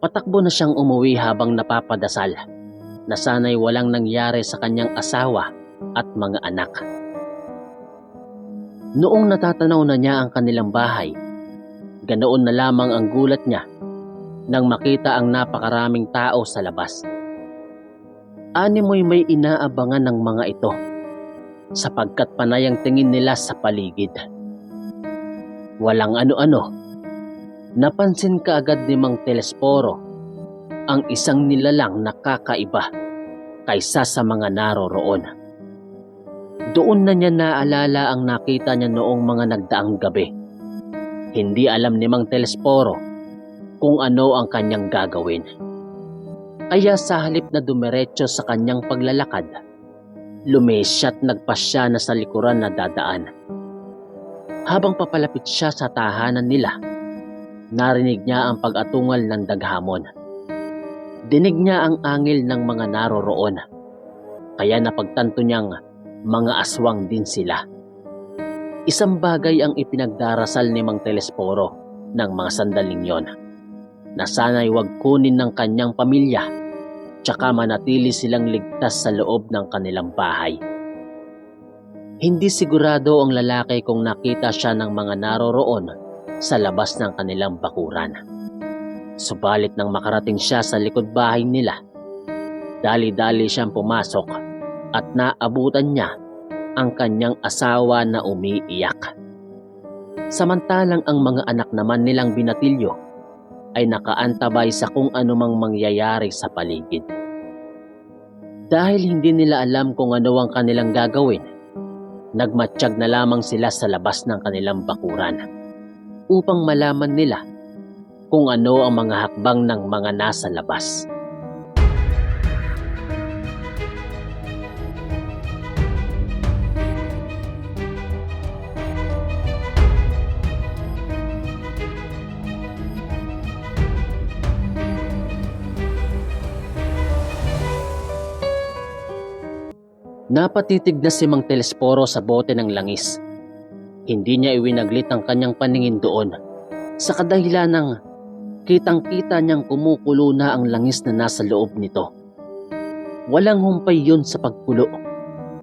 Patakbo na siyang umuwi habang napapadasal na sana'y walang nangyari sa kanyang asawa at mga anak. Noong natatanaw na niya ang kanilang bahay, ganoon na lamang ang gulat niya nang makita ang napakaraming tao sa labas. Animoy may inaabangan ng mga ito sapagkat panay ang tingin nila sa paligid. Walang ano-ano, napansin kaagad ni Mang Telesforo ang isang nilalang na kakaiba kaysa sa mga naroroon. Doon na niya naalala ang nakita niya noong mga nagdaang gabi. Hindi alam ni Mang Telesforo kung ano ang kanyang gagawin. Kaya sa halip na dumiretso sa kanyang paglalakad, lumisya't nagpasya na sa likuran na dadaan. Habang papalapit siya sa tahanan nila, narinig niya ang pag-atungal ng daghamon. Dinig niya ang angil ng mga naroroon, kaya napagtanto niyang mga aswang din sila. Isang bagay ang ipinagdarasal ni Mang Telesforo ng mga sandaling yon, na sana'y wag kunin ng kanyang pamilya tsaka manatili silang ligtas sa loob ng kanilang bahay. Hindi sigurado ang lalaki kung nakita siya ng mga naroroon sa labas ng kanilang bakuran. Subalit nang makarating siya sa likod bahay nila, dali-dali siyang pumasok at naabutan niya ang kanyang asawa na umiiyak. Samantalang ang mga anak naman nilang binatilyo ay nakaantabay sa kung anumang mangyayari sa paligid. Dahil hindi nila alam kung ano ang kanilang gagawin, nagmatsyag na lamang sila sa labas ng kanilang bakuran upang malaman nila kung ano ang mga hakbang ng mga nasa labas. Napatitig na si Mang Telesforo sa bote ng langis. Hindi niya iwinaglit ang kanyang paningin doon sa kadahilan ng kitang-kita niyang kumukulo na ang langis na nasa loob nito. Walang humpay yun sa pagkulo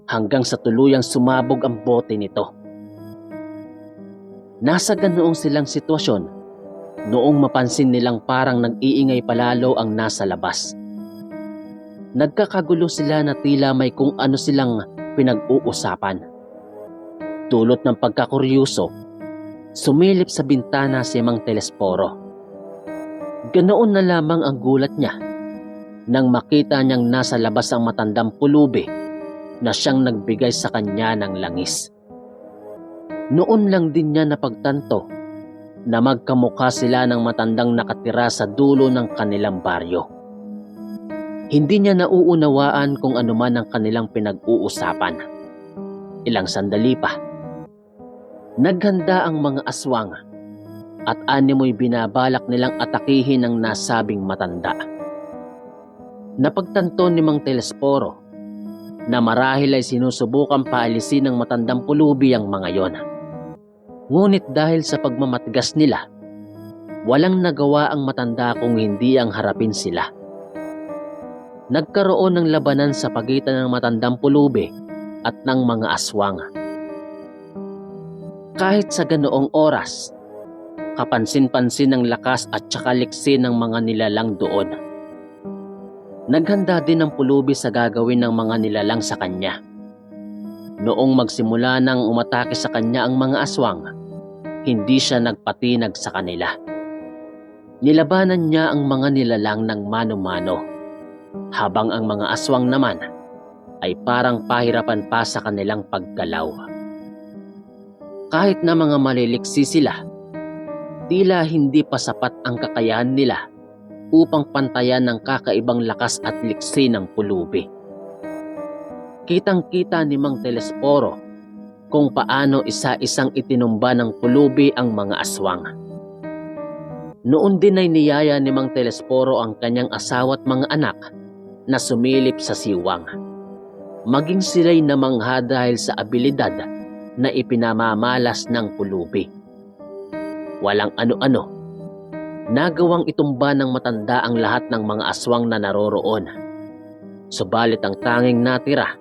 hanggang sa tuluyang sumabog ang bote nito. Nasa ganoong silang sitwasyon noong mapansin nilang parang nag-iingay palalo ang nasa labas. Nagkakagulo sila na tila may kung ano silang pinag-uusapan. Dulot ng pagkakuryoso, sumilip sa bintana si Mang Telesforo. Ganoon na lamang ang gulat niya nang makita niyang nasa labas ang matandang pulubi na siyang nagbigay sa kanya ng langis. Noon lang din niya napagtanto na magkamukha sila ng matandang nakatira sa dulo ng kanilang baryo. Hindi niya nauunawaan kung ano man ang kanilang pinag-uusapan. Ilang sandali pa, naghanda ang mga aswang at animoy binabalak nilang atakihin ang nasabing matanda. Napagtanto ni Mang Telesforo na marahil ay sinusubukan paalisin ng matandang pulubi ang mga yon. Ngunit dahil sa pagmamatigas nila, walang nagawa ang matanda kung hindi ang harapin sila. Nagkaroon ng labanan sa pagitan ng matandang pulubi at ng mga aswang. Kahit sa ganoong oras, kapansin-pansin ang lakas at saka liksi ng mga nilalang doon. Naghanda din ang pulubi sa gagawin ng mga nilalang sa kanya. Noong magsimula nang umatake sa kanya ang mga aswang, hindi siya nagpatinag sa kanila. Nilabanan niya ang mga nilalang ng mano-mano, habang ang mga aswang naman ay parang pahirapan pa sa kanilang paggalaw. Kahit na mga maliliksi sila, tila hindi pa sapat ang kakayahan nila upang pantayan ng kakaibang lakas at liksi ng pulubi. Kitang-kita ni Mang Telesforo kung paano isa-isang itinumba ng pulubi ang mga aswang. Noon din ay niyaya ni Mang Telesforo ang kanyang asawa at mga anak na sumilip sa siwang. Maging sila'y namangha dahil sa abilidad na ipinamamalas ng pulubi. Walang ano-ano, Nagawang itumba ng matanda ang lahat ng mga aswang na naroroon. Subalit ang tanging natira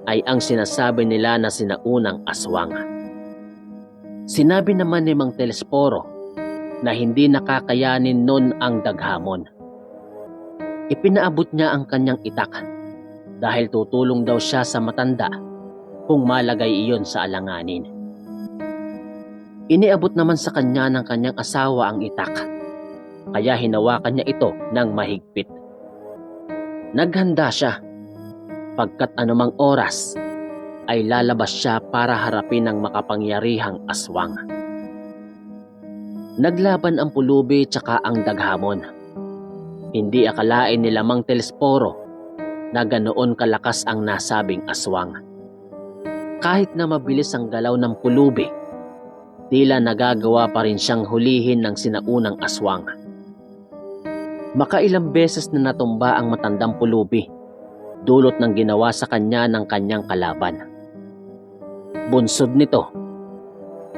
ay ang sinasabi nila na sinaunang aswang. Sinabi naman ni Mang Telesforo na hindi nakakayanin nun ang daghamon. Ipinaabot niya ang kanyang itak dahil tutulong daw siya sa matanda kung malagay iyon sa alanganin. Iniabot naman sa kanya ng kanyang asawa ang itak, kaya hinawakan niya ito ng mahigpit. Naghanda siya, pagkat anumang oras ay lalabas siya para harapin ang makapangyarihang aswang. Naglaban ang pulubi tsaka ang daghamon. Hindi akalain nila Mang Telesforo na ganoon kalakas ang nasabing aswang. Kahit na mabilis ang galaw ng pulubi, tila nagagawa pa rin siyang hulihin ng sinaunang aswang. Makailang beses na natumba ang matandang pulubi, dulot ng ginawa sa kanya ng kanyang kalaban. Bunsod nito,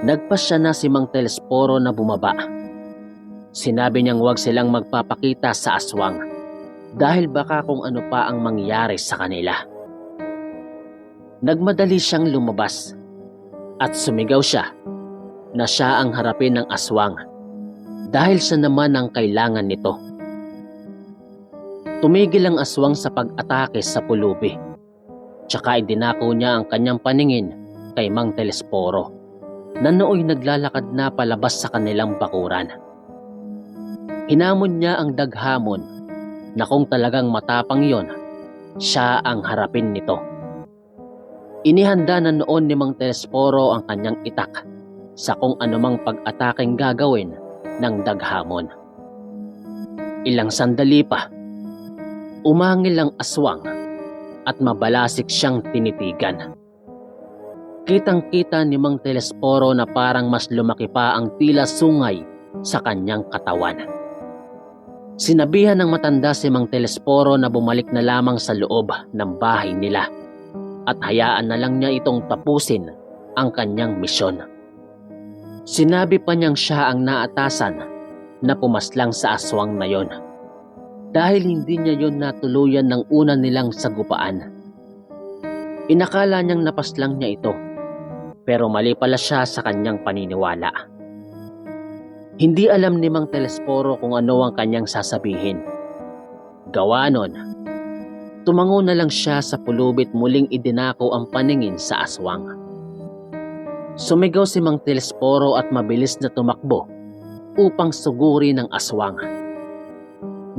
nagpasya na si Mang Telesforo na bumaba. Sinabi niyang huwag silang magpapakita sa aswang dahil baka kung ano pa ang mangyari sa kanila. Nagmadali siyang lumabas at sumigaw siya na siya ang harapin ng aswang dahil siya naman ang kailangan nito. Tumigil ang aswang sa pag-atake sa pulubi, tsaka idinako niya ang kanyang paningin kay Mang Telesforo na nooy naglalakad na palabas sa kanilang bakuran. Hinamon niya ang daghamon na kung talagang matapang yon, siya ang harapin nito. Inihanda na noon ni Mang Telesforo ang kanyang itak sa kung anumang pag-ataking gagawin ng daghamon. Ilang sandali pa, umangil ang aswang at mabalasik siyang tinitigan. Kitang-kita ni Mang Telesforo na parang mas lumaki pa ang tila sungay sa kanyang katawan. Sinabihan ng matanda si Mang Telesforo na bumalik na lamang sa loob ng bahay nila at hayaan na lang niya itong tapusin ang kanyang misyon. Sinabi pa niyang siya ang naatasan na pumaslang sa aswang na yon dahil hindi niya yon natuluyan ng una nilang sagupaan. Inakala niyang napaslang niya ito, pero mali pala siya sa kanyang paniniwala. Hindi alam ni Mang Telesforo kung ano ang kanyang sasabihin. Gawa nun, tumango na lang siya sa pulubit muling idinako ang paningin sa aswang. Sumigaw si Mang Telesforo at mabilis na tumakbo upang suguri ng aswang.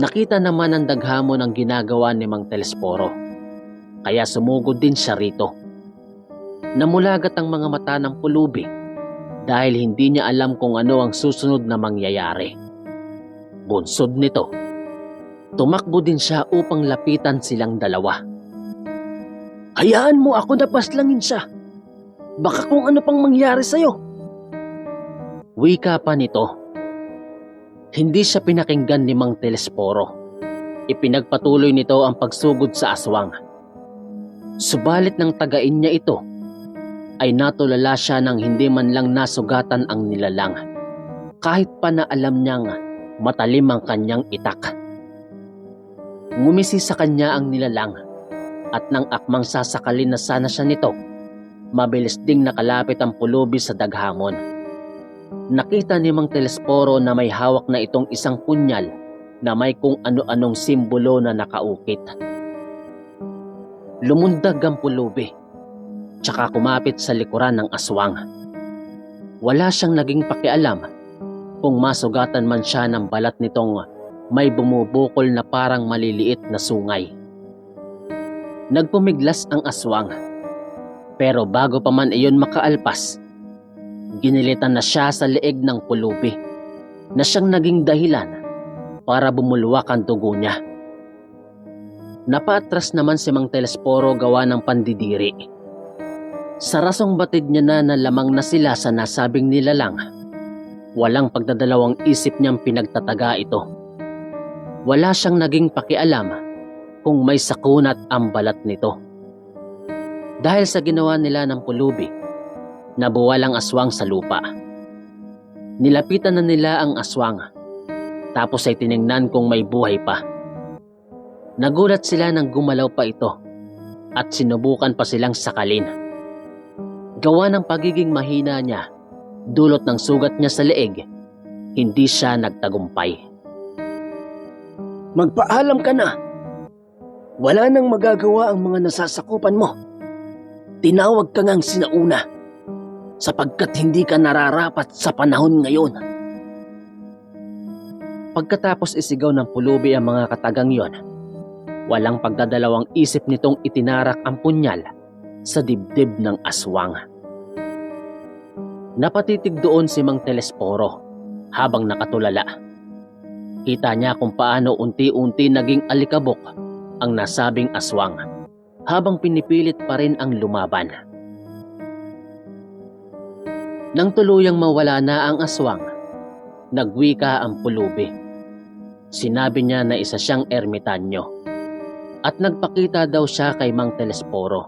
Nakita naman ng daghamon ang ginagawa ni Mang Telesforo, kaya sumugod din siya rito. Namulagat ang mga mata ng pulubi dahil hindi niya alam kung ano ang susunod na mangyayari. Bunsod nito, tumakbo din siya upang lapitan silang dalawa. "Hayaan mo ako na paslangin siya. Baka kung ano pang mangyari sa'yo." Wika pa nito. Hindi siya pinakinggan ni Mang Telesforo. Ipinagpatuloy nito ang pagsugod sa aswang. Subalit nang tagain niya ito, ay natulala siya nang hindi man lang nasugatan ang nilalang, kahit pa na alam niyang matalim ang kanyang itak. Ngumisi sa kanya ang nilalang at nang akmang sasakalin na sana siya nito, mabilis ding nakalapit ang pulubi sa daghamon. Nakita ni Mang Telesforo na may hawak na itong isang punyal na may kung ano-anong simbolo na nakaukit. Lumundag ang pulubi, tsaka kumapit sa likuran ng aswang. Wala siyang naging pakialam kung masugatan man siya ng balat nitong may bumubukol na parang maliliit na sungay. Nagpumiglas ang aswang, pero bago pa man iyon makaalpas, ginilitan na siya sa leeg ng pulubi na siyang naging dahilan para bumulwak ang dugo niya. Napaatras naman si Mang Telesforo gawa ng pandidiri. Sa rasong batid niya na lamang na sila sa nasabing nilalang, walang pagdadalawang isip niyang pinagtataga ito. Wala siyang naging pakialam kung may sakunat ang balat nito. Dahil sa ginawa nila ng pulubi, nabuwal ang aswang sa lupa. Nilapitan na nila ang aswang Pagkatapos ay tiningnan kung may buhay pa. Nagulat sila nang gumalaw pa ito at sinubukan pa silang sakalin. Gawa ng pagiging mahina niya, dulot ng sugat niya sa leeg, hindi siya nagtagumpay. Magpaalam ka na. Wala nang magagawa ang mga nasasakupan mo. Tinawag ka ngang sinauna sapagkat hindi ka nararapat sa panahon ngayon. Pagkatapos isigaw ng pulubi ang mga katagang yon, walang pagdadalawang isip nitong itinarak ang punyal sa dibdib ng aswang. Napatitig doon si Mang Telesforo habang nakatulala. Kita niya kung paano unti-unti naging alikabok ang nasabing aswang habang pinipilit pa rin ang lumaban. Nang tuluyang mawala na ang aswang, nagwika ang pulubi. Sinabi niya na isa siyang ermitanyo at nagpakita daw siya kay Mang Telesforo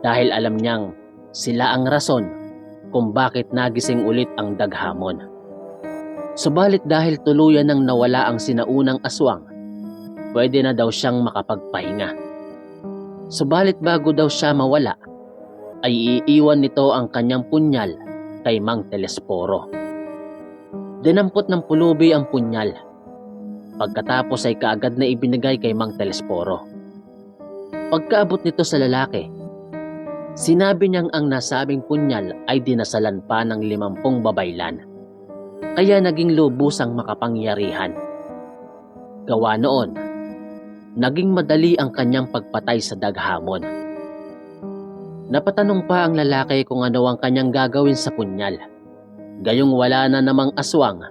dahil alam niyang sila ang rason kung bakit nagising ulit ang daghamon. Subalit dahil tuluyan nang nawala ang sinaunang aswang, pwede na daw siyang makapagpahinga. Subalit bago daw siya mawala, ay iiwan nito ang kanyang punyal kay Mang Telesforo. Dinampot ng pulubi ang punyal. Pagkatapos ay kaagad na ibinigay kay Mang Telesforo. Pagkaabot nito sa lalaki, sinabi niyang ang nasabing punyal ay dinasalan pa ng 50 babaylan. Kaya naging lubusang makapangyarihan. Gawa noon, naging madali ang kanyang pagpatay sa daghamon. Napatanong pa ang lalaki kung ano ang kanyang gagawin sa punyal. Gayong wala na namang aswang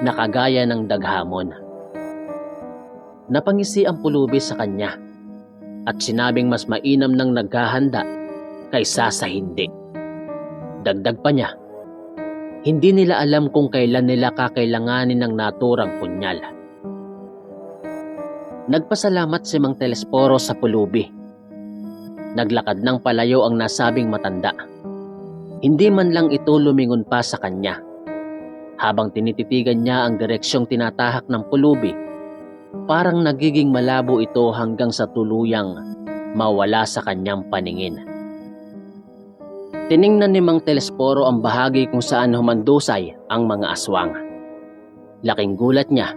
na kagaya ng daghamon. Napangisi ang pulubi sa kanya at sinabing mas mainam nang naghahanda kaysa sa hindi. Dagdag pa niya, hindi nila alam kung kailan nila kakailanganin ng naturang punyal. Nagpasalamat si Mang Telesforo sa pulubi. Naglakad ng palayo ang nasabing matanda. Hindi man lang ito lumingon pa sa kanya. Habang tinititigan niya ang direksyong tinatahak ng pulubi, parang nagiging malabo ito hanggang sa tuluyang mawala sa kanyang paningin. Tiningnan ni Mang Telesforo ang bahagi kung saan humandusay ang mga aswang. Laking gulat niya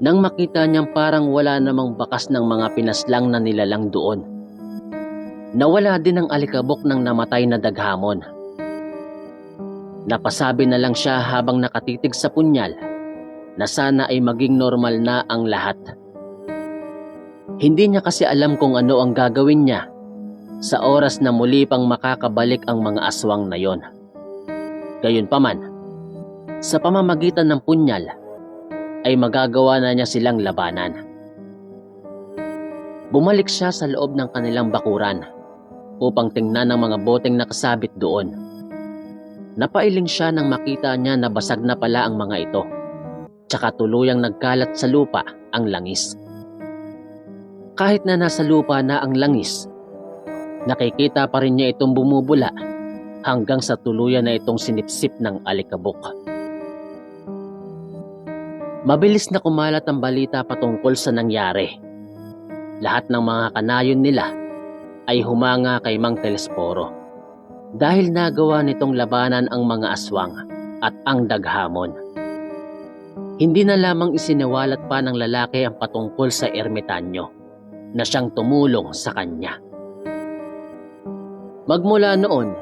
nang makita niyang parang wala namang bakas ng mga pinaslang na nilalang doon. Nawala din ang alikabok ng namatay na daghamon. Napasabi na lang siya habang nakatitig sa punyal na sana ay maging normal na ang lahat. Hindi niya kasi alam kung ano ang gagawin niya sa oras na muli pang makakabalik ang mga aswang na yon. Gayunpaman, sa pamamagitan ng punyal, ay magagawa na niya silang labanan. Bumalik siya sa loob ng kanilang bakuran upang tingnan ang mga boteng nakasabit doon. Napailing siya nang makita niya na basag na pala ang mga ito, tsaka tuluyang nagkalat sa lupa ang langis. Kahit na nasa lupa na ang langis, nakikita pa rin niya itong bumubula hanggang sa tuluyan na itong sinipsip ng alikabok. Mabilis na kumalat ang balita patungkol sa nangyari. Lahat ng mga kanayon nila ay humanga kay Mang Telesforo dahil nagawa nitong labanan ang mga aswang at ang daghamon. Hindi na lamang isiniwalat pa ng lalaki ang patungkol sa ermitanyo na siyang tumulong sa kanya. Magmula noon,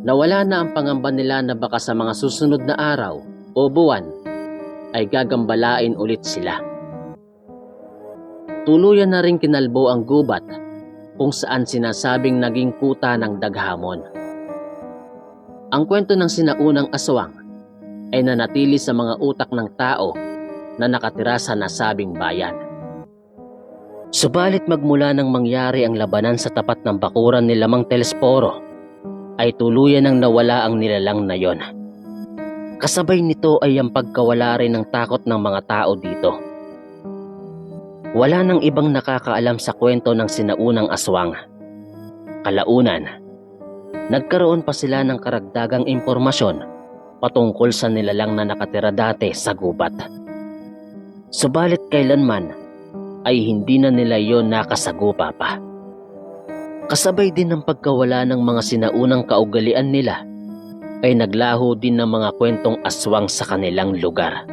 nawala na ang pangamba nila na baka sa mga susunod na araw o buwan ay gagambalain ulit sila. Tuluyan na rin kinalbo ang gubat kung saan sinasabing naging kuta ng daghamon. Ang kwento ng sinaunang aswang ay nanatili sa mga utak ng tao na nakatira sa nasabing bayan. Subalit magmula nang mangyari ang labanan sa tapat ng bakuran ni Mang Telesforo, ay tuluyan nang nawala ang nilalang na yon. Kasabay nito ay ang pagkawala rin ng takot ng mga tao dito. Wala nang ibang nakakaalam sa kwento ng sinaunang aswang. Kalaunan, nagkaroon pa sila ng karagdagang impormasyon patungkol sa nilalang na nakatira dati sa gubat. Subalit kailanman ay hindi na nila yon nakasagupa pa. Kasabay din ng pagkawala ng mga sinaunang kaugalian nila, ay naglaho din ng mga kwentong aswang sa kanilang lugar.